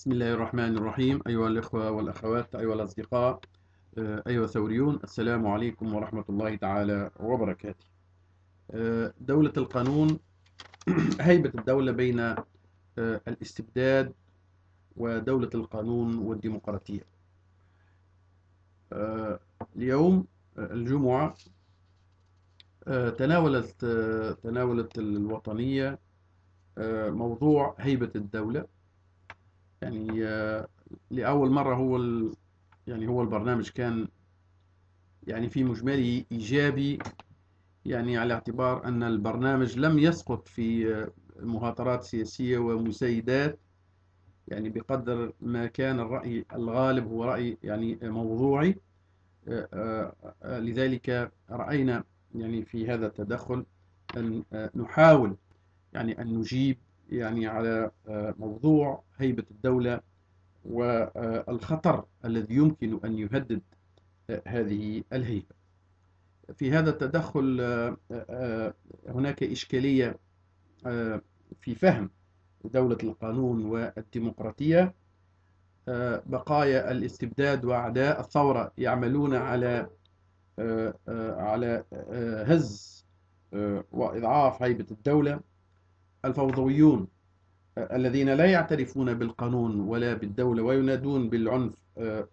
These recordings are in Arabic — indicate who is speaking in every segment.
Speaker 1: بسم الله الرحمن الرحيم. أيها الإخوة والأخوات، أيها الأصدقاء، أيها الثوريون، السلام عليكم ورحمة الله تعالى وبركاته. دولة القانون هيبة الدولة بين الاستبداد ودولة القانون والديمقراطية. اليوم الجمعة تناولت الوطنية موضوع هيبة الدولة. يعني لأول مرة هو البرنامج كان يعني في مجمله إيجابي، يعني على اعتبار أن البرنامج لم يسقط في مهاترات سياسية ومسايدات، يعني بقدر ما كان الرأي الغالب هو رأي يعني موضوعي. لذلك رأينا يعني في هذا التدخل أن نحاول يعني أن نجيب يعني على موضوع هيبة الدولة والخطر الذي يمكن أن يهدد هذه الهيبة. في هذا التدخل هناك إشكالية في فهم دولة القانون والديمقراطية. بقايا الاستبداد وأعداء الثورة يعملون على هز وإضعاف هيبة الدولة. الفوضويون الذين لا يعترفون بالقانون ولا بالدولة وينادون بالعنف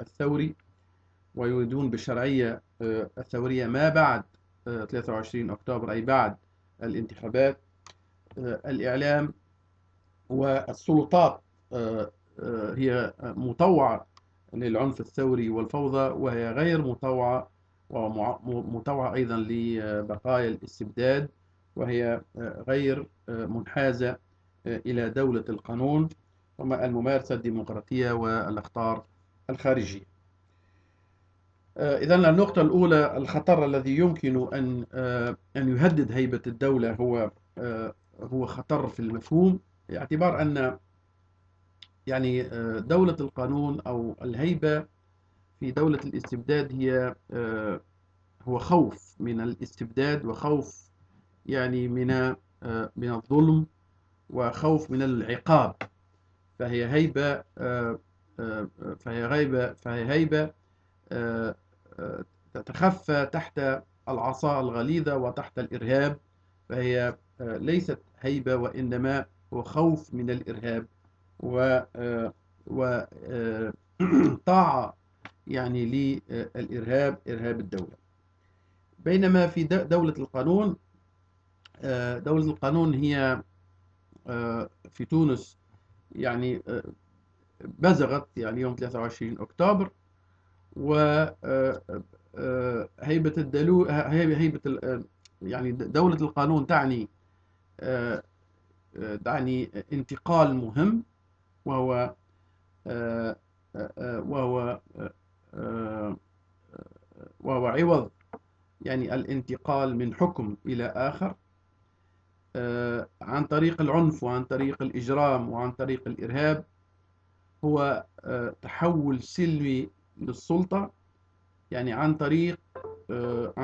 Speaker 1: الثوري ويريدون بالشرعية الثورية ما بعد 23 أكتوبر، أي بعد الانتخابات. الإعلام والسلطات هي مطوعة للعنف الثوري والفوضى، وهي غير مطوعة ومطوعة أيضا لبقايا الاستبداد، وهي غير منحازة إلى دولة القانون والممارسة الديمقراطية والأخطار الخارجية. إذن النقطة الأولى، الخطر الذي يمكن أن يهدد هيبة الدولة هو خطر في المفهوم، باعتبار أن يعني دولة القانون أو الهيبة في دولة الاستبداد هو خوف من الاستبداد، وخوف يعني من الظلم، وخوف من العقاب. فهي هيبة فهي هيبة تتخفى تحت العصا الغليظة وتحت الإرهاب. فهي ليست هيبة، وإنما هو خوف من الإرهاب وطاعة يعني للإرهاب، إرهاب الدولة. بينما في دولة القانون، دولة القانون هي في تونس يعني بزغت يعني يوم 23 أكتوبر. وهيبة الدلو هيبة يعني دولة القانون تعني انتقال مهم، وهو وهو وهو عوض يعني الانتقال من حكم إلى آخر عن طريق العنف وعن طريق الإجرام وعن طريق الإرهاب. هو تحول سلمي للسلطة، يعني عن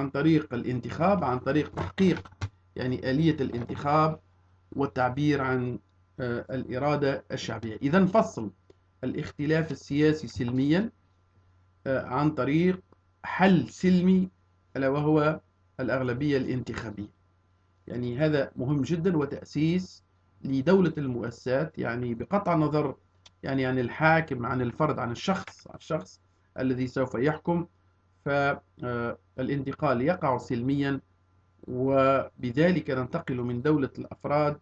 Speaker 1: طريق الانتخاب، عن طريق تحقيق يعني آلية الانتخاب والتعبير عن الإرادة الشعبية. إذا نفصل الاختلاف السياسي سلميا عن طريق حل سلمي، ألا وهو الأغلبية الانتخابية. يعني هذا مهم جدا، وتأسيس لدولة المؤسسات، يعني بقطع النظر يعني عن الحاكم، عن الفرد، عن الشخص الذي سوف يحكم. فالانتقال يقع سلميا، وبذلك ننتقل من دولة الأفراد،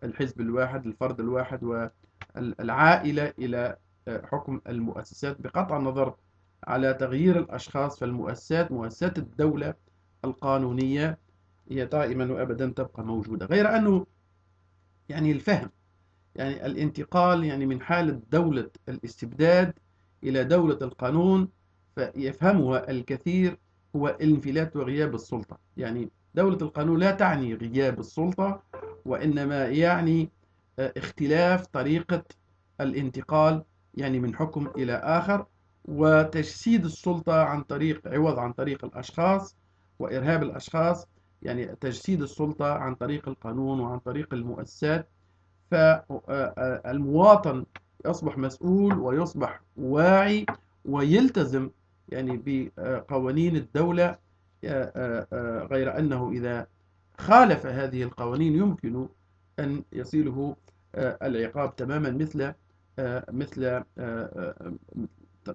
Speaker 1: الحزب الواحد، الفرد الواحد والعائلة، إلى حكم المؤسسات بقطع النظر على تغيير الأشخاص. مؤسسات الدولة القانونية هي دائما وأبدا تبقى موجودة، غير أنه يعني الفهم، يعني الانتقال يعني من حالة دولة الاستبداد إلى دولة القانون، فيفهمها الكثير هو الانفلات وغياب السلطة. يعني دولة القانون لا تعني غياب السلطة، وإنما يعني اختلاف طريقة الانتقال، يعني من حكم إلى آخر، وتجسيد السلطة عن طريق الأشخاص وإرهاب الأشخاص. يعني تجسيد السلطة عن طريق القانون وعن طريق المؤسسات. فالمواطن يصبح مسؤول ويصبح واعي ويلتزم يعني بقوانين الدولة، غير أنه إذا خالف هذه القوانين يمكن أن يصيله العقاب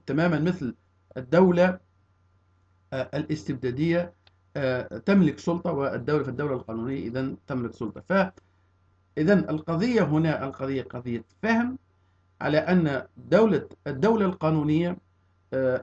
Speaker 1: تماما مثل الدولة الاستبدادية تملك سلطة، والدولة في الدولة القانونية إذن تملك سلطة. فإذن القضية هنا قضية فهم على أن الدولة القانونية،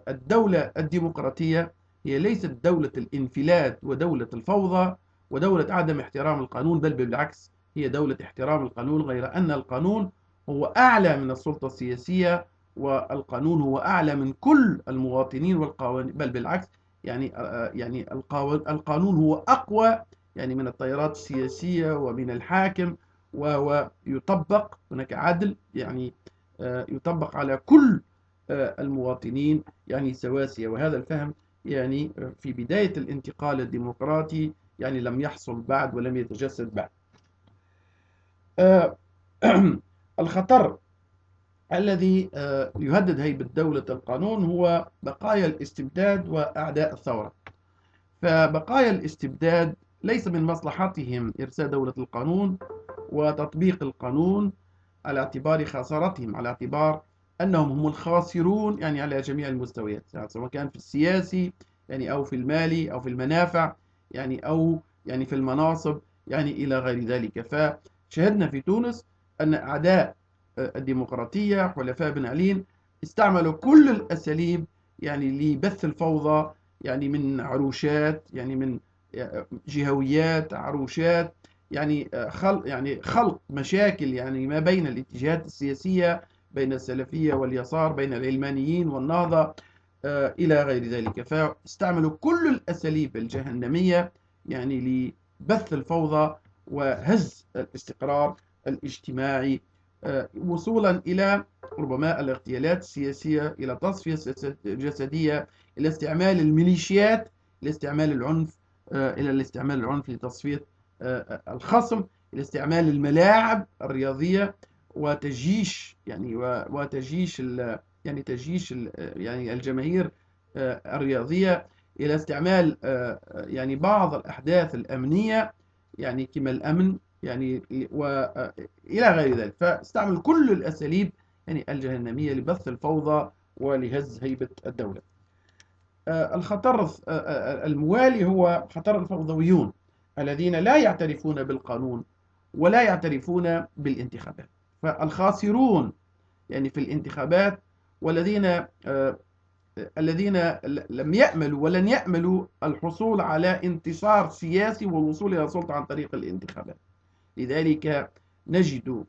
Speaker 1: الدولة الديمقراطية هي ليست دولة الانفلات ودولة الفوضى ودولة عدم احترام القانون، بل بالعكس هي دولة احترام القانون، غير أن القانون هو أعلى من السلطة السياسية، والقانون هو أعلى من كل المواطنين والقوانين، بل بالعكس يعني القانون هو أقوى يعني من التيارات السياسية ومن الحاكم، وهو يطبق هناك عدل، يعني يطبق على كل المواطنين يعني سواسية. وهذا الفهم يعني في بداية الانتقال الديمقراطي يعني لم يحصل بعد ولم يتجسد بعد. الخطر الذي يهدد هيبة دولة القانون هو بقايا الاستبداد وأعداء الثورة. فبقايا الاستبداد ليس من مصلحتهم إرساء دولة القانون وتطبيق القانون على اعتبار خسارتهم، على اعتبار أنهم هم الخاسرون يعني على جميع المستويات، يعني سواء كان في السياسي يعني أو في المالي أو في المنافع يعني أو يعني في المناصب يعني إلى غير ذلك. فشهدنا في تونس أن أعداء الديمقراطية حلفاء بن علين استعملوا كل الأساليب يعني لبث الفوضى، يعني من عروشات، يعني من جهويات، عروشات، يعني خلق مشاكل يعني ما بين الاتجاهات السياسية، بين السلفية واليسار، بين العلمانيين والنهضة إلى غير ذلك. فاستعملوا كل الأساليب الجهنمية يعني لبث الفوضى وهز الاستقرار الاجتماعي، وصولا إلى ربما الاغتيالات السياسية، إلى تصفية جسدية، إلى استعمال الميليشيات، إلى استعمال العنف، إلى الاستعمال العنف لتصفية الخصم، إلى استعمال الملاعب الرياضية وتجيش يعني وتجيش يعني تجيش يعني الجماهير الرياضية، إلى استعمال يعني بعض الأحداث الأمنية يعني كما الأمن يعني وإلى غير ذلك. فاستعمل كل الأساليب يعني الجهنمية لبث الفوضى ولهز هيبة الدولة. الخطر الموالي هو خطر الفوضويون الذين لا يعترفون بالقانون ولا يعترفون بالانتخابات. فالخاسرون يعني في الانتخابات والذين الذين لم يأملوا ولن يأملوا الحصول على انتصار سياسي والوصول إلى السلطة عن طريق الانتخابات. لذلك نجد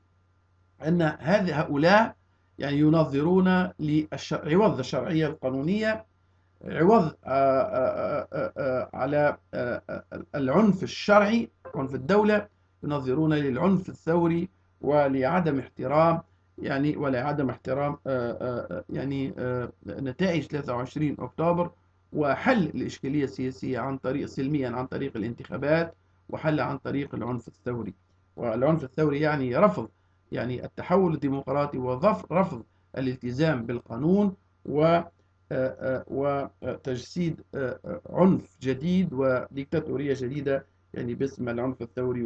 Speaker 1: أن هؤلاء يعني ينظرون لعوض الشرعية القانونية، عوض على العنف الشرعي، عنف الدولة، ينظرون للعنف الثوري ولعدم احترام يعني ولعدم احترام يعني نتائج 23 أكتوبر، وحل الإشكالية السياسية عن طريق سلميا عن طريق الانتخابات، وحل عن طريق العنف الثوري. والعنف الثوري يعني رفض يعني التحول الديمقراطي ورفض الالتزام بالقانون وتجسيد عنف جديد وديكتاتورية جديدة يعني باسم العنف الثوري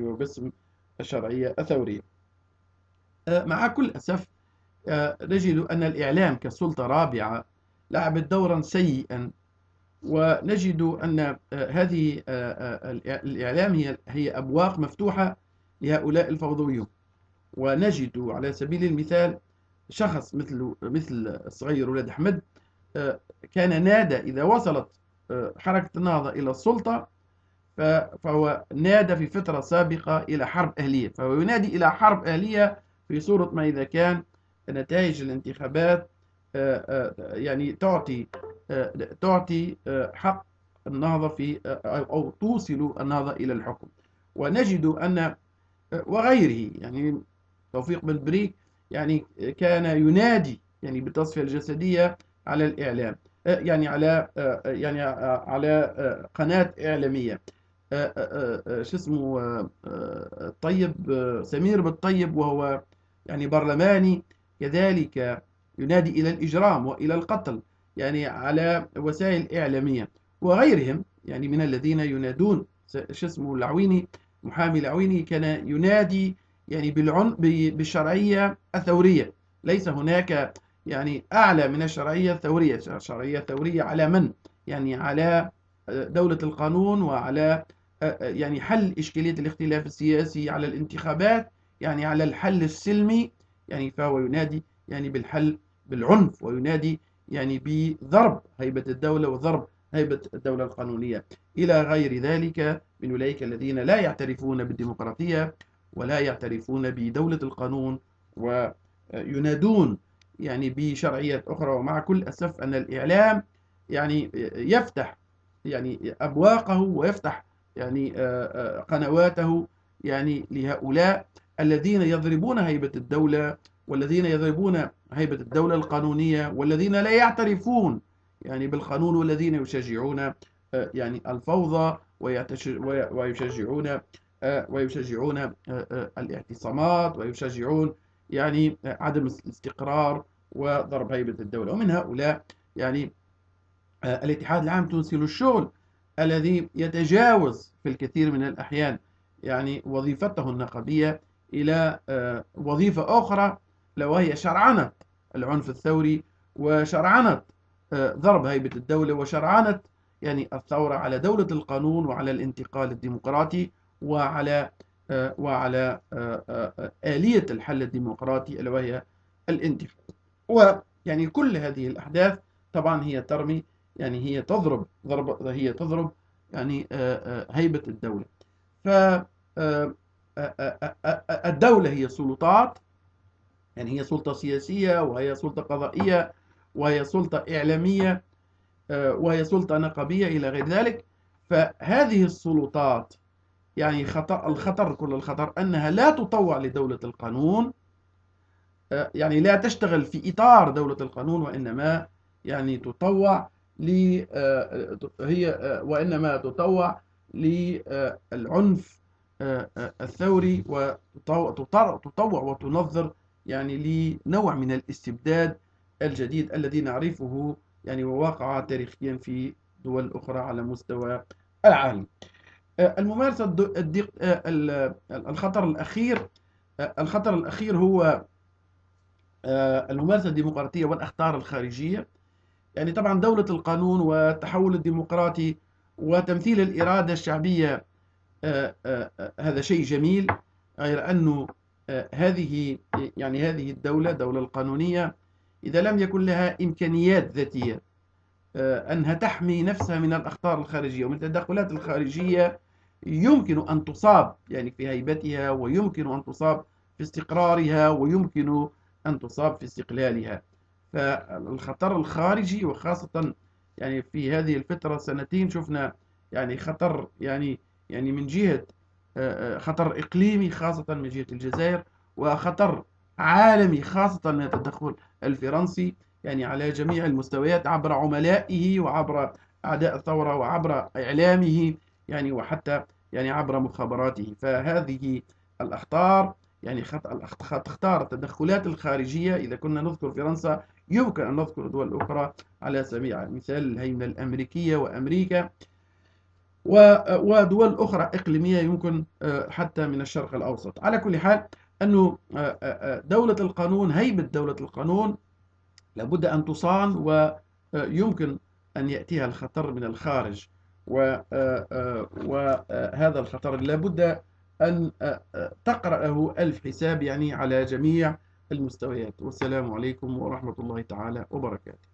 Speaker 1: وباسم الشرعية الثورية. مع كل أسف نجد أن الإعلام كسلطة رابعة لعبت دورا سيئا، ونجد أن هذه الإعلام هي أبواق مفتوحة لهؤلاء الفوضويون. ونجد على سبيل المثال شخص مثل الصغير ولد أحمد كان نادى إذا وصلت حركة النهضة إلى السلطة فهو نادى في فترة سابقة إلى حرب أهلية، فهو ينادي إلى حرب أهلية في صورة ما إذا كان نتائج الانتخابات يعني تعطي حق النهضة في أو توصل النهضة إلى الحكم. ونجد أن وغيره يعني توفيق بن بريك يعني كان ينادي يعني بالتصفية الجسدية على الإعلام، يعني على قناة إعلامية. شو اسمه الطيب سمير بالطيب، وهو يعني برلماني، كذلك ينادي إلى الإجرام وإلى القتل يعني على وسائل إعلامية، وغيرهم يعني من الذين ينادون. شو اسمه العويني، محامي العويني، كان ينادي يعني بالشرعية الثورية. ليس هناك يعني أعلى من الشرعية الثورية. الشرعية الثورية على من؟ يعني على دولة القانون، وعلى يعني حل إشكالية الاختلاف السياسي، على الانتخابات، يعني على الحل السلمي. يعني فهو ينادي يعني بالحل بالعنف، وينادي يعني بضرب هيبة الدولة وضرب هيبة الدولة القانونية، إلى غير ذلك من أولئك الذين لا يعترفون بالديمقراطية ولا يعترفون بدولة القانون، وينادون يعني بشرعيات أخرى. ومع كل أسف أن الإعلام يعني يفتح يعني أبواقه ويفتح يعني قنواته يعني لهؤلاء الذين يضربون هيبة الدولة، والذين يضربون هيبة الدولة القانونية، والذين لا يعترفون يعني بالقانون، والذين يشجعون يعني الفوضى، ويشجعون الاعتصامات، ويشجعون يعني عدم الاستقرار وضرب هيبة الدولة. ومن هؤلاء يعني الاتحاد العام التونسي للشغل، الذي يتجاوز في الكثير من الأحيان يعني وظيفته النقابية إلى وظيفة أخرى، وهي شرعنة العنف الثوري، وشرعنة ضرب هيبة الدولة، وشرعنة يعني الثورة على دولة القانون، وعلى الانتقال الديمقراطي، وعلى آلية الحل الديمقراطي، ألا وهي الانتخاب. ويعني كل هذه الأحداث طبعا هي ترمي يعني هي تضرب يعني هيبة الدولة. فالدولة هي سلطات، يعني هي سلطة سياسية، وهي سلطة قضائية، وهي سلطة إعلامية، وهي سلطة نقابية إلى غير ذلك. فهذه السلطات يعني الخطر كل الخطر أنها لا تطوع لدولة القانون، يعني لا تشتغل في إطار دولة القانون، وإنما يعني تطوع وإنما تطوع للعنف الثوري، وتطوع وتنظر يعني لنوع من الاستبداد الجديد الذي نعرفه يعني وواقع تاريخيا في دول أخرى على مستوى العالم. الممارسة الخطر الأخير هو الممارسة الديمقراطية والأخطار الخارجية. يعني طبعا دولة القانون والتحول الديمقراطي وتمثيل الإرادة الشعبية هذا شيء جميل، غير أنه هذه الدولة القانونية إذا لم يكن لها إمكانيات ذاتية أنها تحمي نفسها من الأخطار الخارجية ومن التدخلات الخارجية، يمكن أن تصاب يعني في هيبتها، ويمكن أن تصاب في استقرارها، ويمكن أن تصاب في استقلالها. فالخطر الخارجي، وخاصة يعني في هذه الفترة سنتين شفنا يعني خطر يعني من جهة خطر إقليمي خاصة من جهة الجزائر، وخطر عالمي خاصة من التدخل الفرنسي يعني على جميع المستويات، عبر عملائه، وعبر أعداء الثورة، وعبر إعلامه يعني، وحتى يعني عبر مخابراته. فهذه الأخطار يعني تختار التدخلات الخارجية. إذا كنا نذكر فرنسا، يمكن أن نذكر دول أخرى على سبيل المثال الهيمنة الأمريكية وأمريكا، ودول أخرى إقليمية يمكن حتى من الشرق الأوسط. على كل حال أنه دولة القانون، هيبة دولة القانون لابد أن تصان، ويمكن أن يأتيها الخطر من الخارج، وهذا الخطر لابد أن تقرأ له ألف حساب يعني على جميع المستويات. والسلام عليكم ورحمة الله تعالى وبركاته.